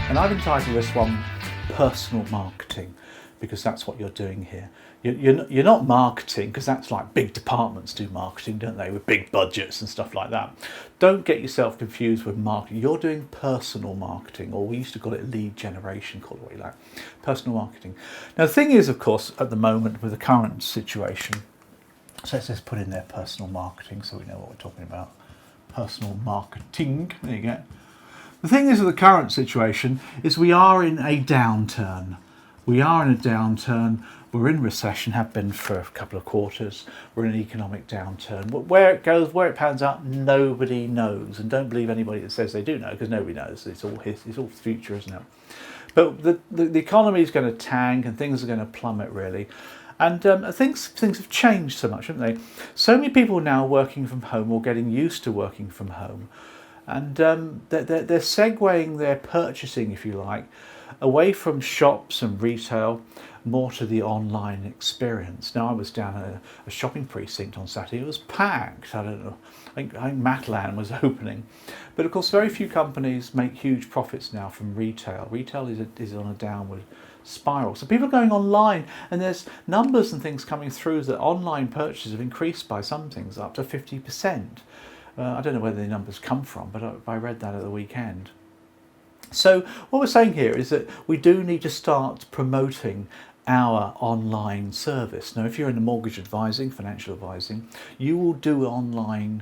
And I've entitled this one Personal Marketing, because that's what you're doing here. You're not marketing, because that's like big departments do marketing, don't they, with big budgets and stuff like that. Don't get yourself confused with marketing. You're doing personal marketing, or we used to call it lead generation, call it what you like. Personal marketing. Now the thing is, of course, at the moment with the current situation, so let's just put in there personal marketing so we know what we're talking about. Personal marketing, there you go. The thing is with the current situation is we are in a downturn. We are in a downturn. We're in recession, have been for a couple of quarters. We're in an economic downturn. Where it goes, where it pans out, nobody knows. And don't believe anybody that says they do know, because nobody knows. It's all future, isn't it? But the economy is going to tank and things are going to plummet, really. And things have changed so much, haven't they? So many people now working from home, or getting used to working from home. And they're segueing their purchasing, if you like, away from shops and retail, more to the online experience. Now, I was down at a shopping precinct on Saturday. It was packed. I don't know. I think Matalan was opening. But of course, very few companies make huge profits now from retail. Retail is on a downward spiral. So people are going online, and there's numbers and things coming through that online purchases have increased by some things up to 50%. I don't know where the numbers come from, but I read that at the weekend. So what we're saying here is that we do need to start promoting our online service. Now, if you're in the mortgage advising, financial advising, you will do online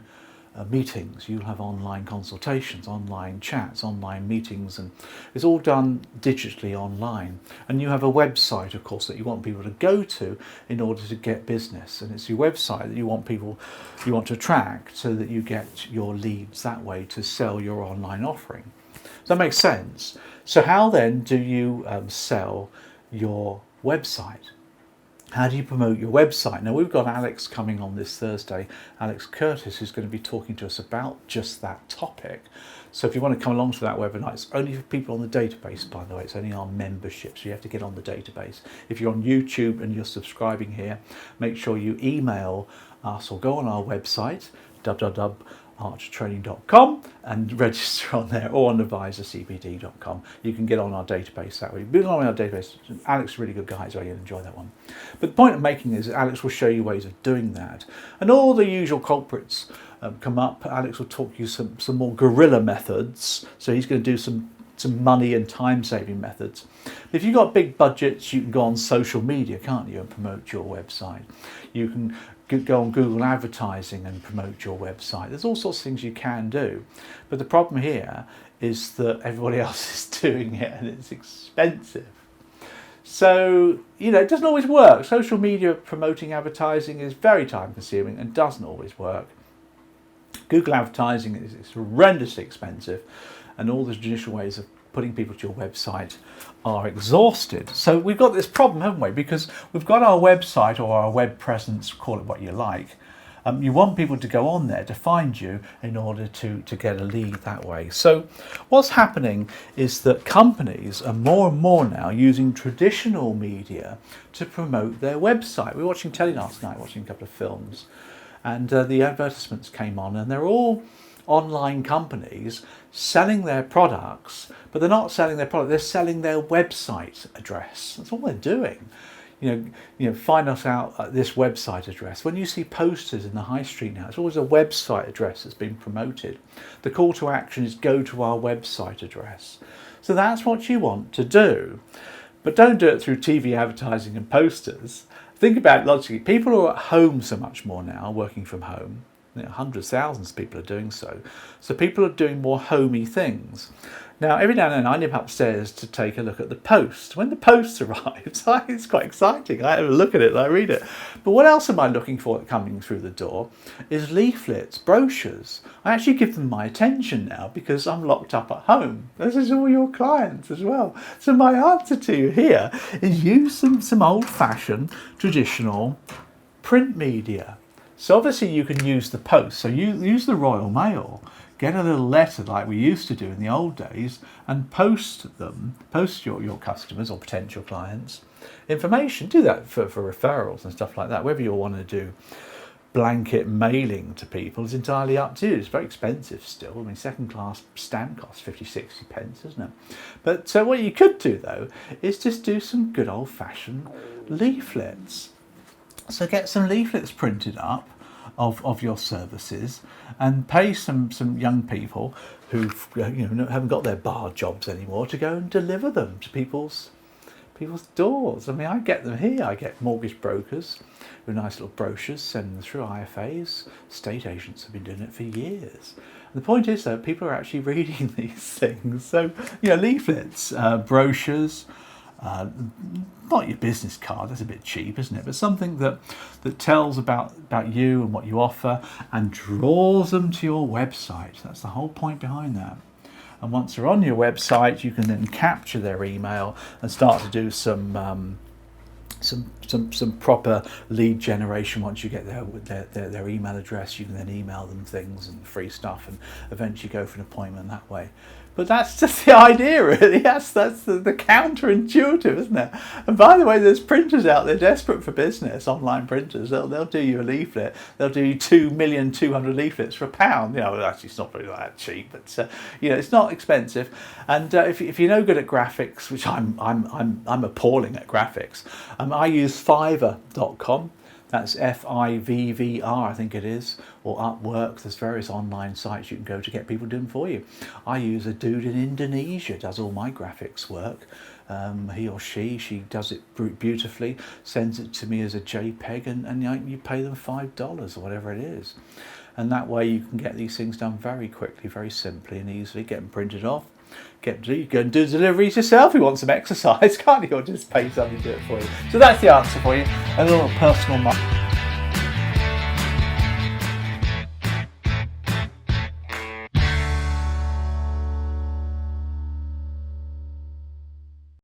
meetings, you'll have online consultations, online chats, online meetings, and it's all done digitally online. And you have a website, of course, that you want people to go to in order to get business. And it's your website that you want to attract, so that you get your leads that way to sell your online offering. Does that make sense? So how then do you sell your website? How do you promote your website? Now, we've got Alex coming on this Thursday, Alex Curtis, who's going to be talking to us about just that topic. So if you want to come along to that webinar, it's only for people on the database, by the way. It's only our membership, so you have to get on the database. If you're on YouTube and you're subscribing here, make sure you email us or go on our website, www.archertraining.com, and register on there, or on advisorcbd.com. You can get on our database that way. Be on our database. Alex is a really good guy, so you'll enjoy that one. But the point I'm making is that Alex will show you ways of doing that. And all the usual culprits come up. Alex will talk you some more guerrilla methods. So he's going to do some money and time-saving methods. If you've got big budgets, you can go on social media, can't you, and promote your website. You can go on Google advertising and promote your website. There's all sorts of things you can do. But the problem here is that everybody else is doing it, and it's expensive. So, it doesn't always work. Social media promoting advertising is very time consuming and doesn't always work. Google advertising is horrendously expensive, and all the traditional ways of putting people to your website are exhausted. So we've got this problem, haven't we? Because we've got our website, or our web presence, call it what you like. You want people to go on there to find you in order to get a lead that way. So what's happening is that companies are more and more now using traditional media to promote their website. We were watching telly last night, watching a couple of films, and the advertisements came on, and they're all online companies selling their products, but they're not selling their product, they're selling their website address. That's all they're doing. Find us out at this website address. When you see posters in the high street now, it's always a website address that's been promoted. The call to action is go to our website address. So that's what you want to do. But don't do it through TV advertising and posters. Think about it logically. People are at home so much more now, working from home. Hundreds, thousands of people are doing so. So people are doing more homey things. Now, every now and then I nip upstairs to take a look at the post. When the post arrives, it's quite exciting. I have a look at it and I read it. But what else am I looking for coming through the door is leaflets, brochures. I actually give them my attention now because I'm locked up at home. This is all your clients as well. So my answer to you here is use some old-fashioned, traditional print media. So obviously you can use the post. So you use the Royal Mail, get a little letter like we used to do in the old days, and post your customers or potential clients information. Do that for referrals and stuff like that, whatever you want to do. blanket mailing to people is entirely up to you. It's very expensive still. I mean, second class stamp costs 50-60 pence, isn't it? But what you could do though is just do some good old fashioned leaflets. So get some leaflets printed up of your services and pay some young people who haven't got their bar jobs anymore to go and deliver them to people's doors. I mean, I get them here. I get mortgage brokers with nice little brochures, send them through IFAs. Estate agents have been doing it for years. And the point is that people are actually reading these things. So, leaflets, brochures, not your business card, that's a bit cheap, isn't it? But something that tells about you and what you offer and draws them to your website. That's the whole point behind that. And once they're on your website, you can then capture their email and start to do some proper lead generation. Once you get their email address, you can then email them things and free stuff, and eventually go for an appointment that way. But that's just the idea, really. That's the counterintuitive, isn't it? And by the way, there's printers out there desperate for business, online printers. They'll do you a leaflet. They'll do you 2,200,000 leaflets for £1. Actually, it's not really that cheap, but it's not expensive. And if you're no good at graphics, which I'm appalling at graphics, I use Fiverr.com. That's Fivvr, I think it is, or Upwork. There's various online sites you can go to get people doing for you. I use a dude in Indonesia, does all my graphics work. He or she does it beautifully, sends it to me as a JPEG, and you pay them $5 or whatever it is. And that way you can get these things done very quickly, very simply and easily, get them printed off. You go and do deliveries yourself. You want some exercise, can't you? Or just pay somebody to do it for you. So that's the answer for you. A little personal marketing.